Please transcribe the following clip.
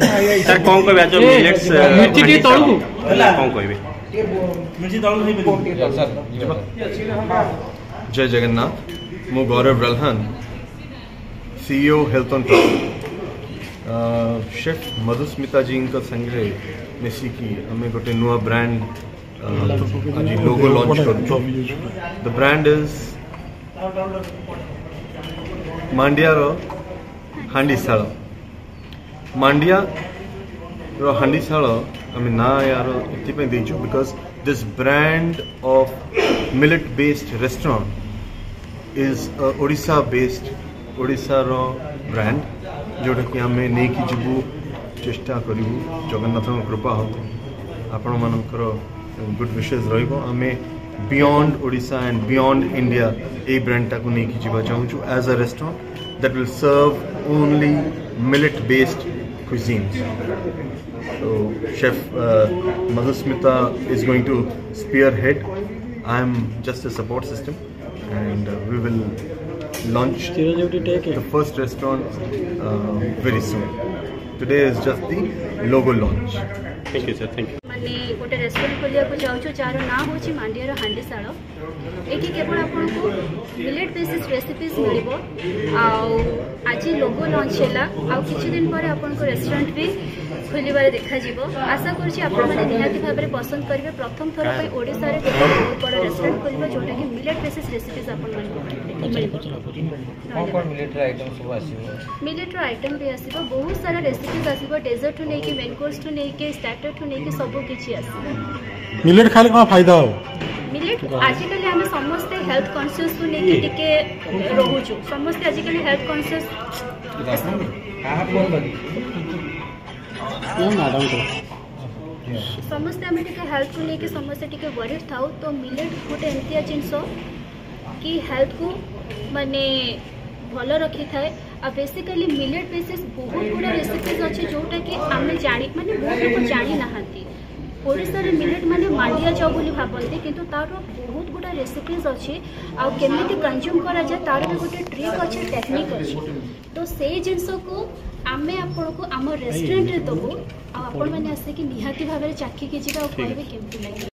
Sir कौन कहबे आज मिलेट्स मिर्ची टी तळू कौन कहबे मिर्ची तळू सर जय जगन्नाथ मु Gaurav Ralhan CEO health on top chef Madhusmita ji संगे मिसिकी आम गोटे नुआ ब्रांड आज लोगो लॉन्च कर the brand is Mandia Ro Handishal Mandia Ro Handishal आम ना यार ये देचु because this brand of millet based restaurant is Odisha based Odisha रो ब्रांड जोटा कि आम नहीं जीवु चेष्टा करूँ जगन्नाथ कृपा हो आपण मानकर गुड विशेष रमें beyond Odisha and beyond India ये ब्रांड टाक नहीं जावा चाहूँ as a restaurant that will serve only millet based cuisines. So Chef Madhusmita is going to spearhead. I am just a support system, and we will launch the first restaurant very soon. Today is just the logo launch. Thank you, sir. Thank you. माने गोटे restaurant खोलिया को चाहूँ jar ना हूँ मांडियार हांडीशाल ये केवल आपन को मिलेट बेसिस रेसिपीज मिल आज लोगो लॉन्च है किसी दिन पर आपन को रेस्टोरेंट भी खोलिबार देखा आशा करें निहाती भाव में पसंद करेंगे प्रथम थर पर ओडिशा रे बहुत बड़ा रेस्टोरेंट खोलिबा जोटा कि मिलेट बेसिस रेसिपीज आपन मिलेट आइटम भी आसीबो बहुत सारा रेसिपीज आसीबो डेजर्ट ठू नहीं मेन कोर्स ठू नहीं स्टार्टर ठू नहीं सब किछि आसीबो मिलेट खाले कोन फायदा हो मिलेट आजिकल आम समस्ते हेल्थ कॉन्शियस को लेके टिके रहूछु समस्ते आजिकल हेल्थ कॉन्शियस समस्ते आम टिके हेल्थ को लेके समस्ते टिके वरीड थाउ तो मिलेट गोटे एमतिया जिनस कि हेल्थ को माने भल रखी थाए आ बेसिकली मिलेट बेसिस बहुत गुड़ा रेसिपीज अच्छे जोटा कि आम जानी माने बहुत लोग जानी नहांती ओडिशा रे मिलेट माने मांडिया जाओ बोली भाबंती किंतु तार बहुत गुड़ा रेसिपीज अच्छे आ केमिति कंज्यूम करा जाए तार भी गोटे ट्रिक अच्छे टेक्निक अच्छे तो से जिनस को आमे आपण को आम रेस्टोरेंट रे दबो आ आपण माने आसे कि निहाती भाबरे चाखी के जिबा कहबे केमति लागे।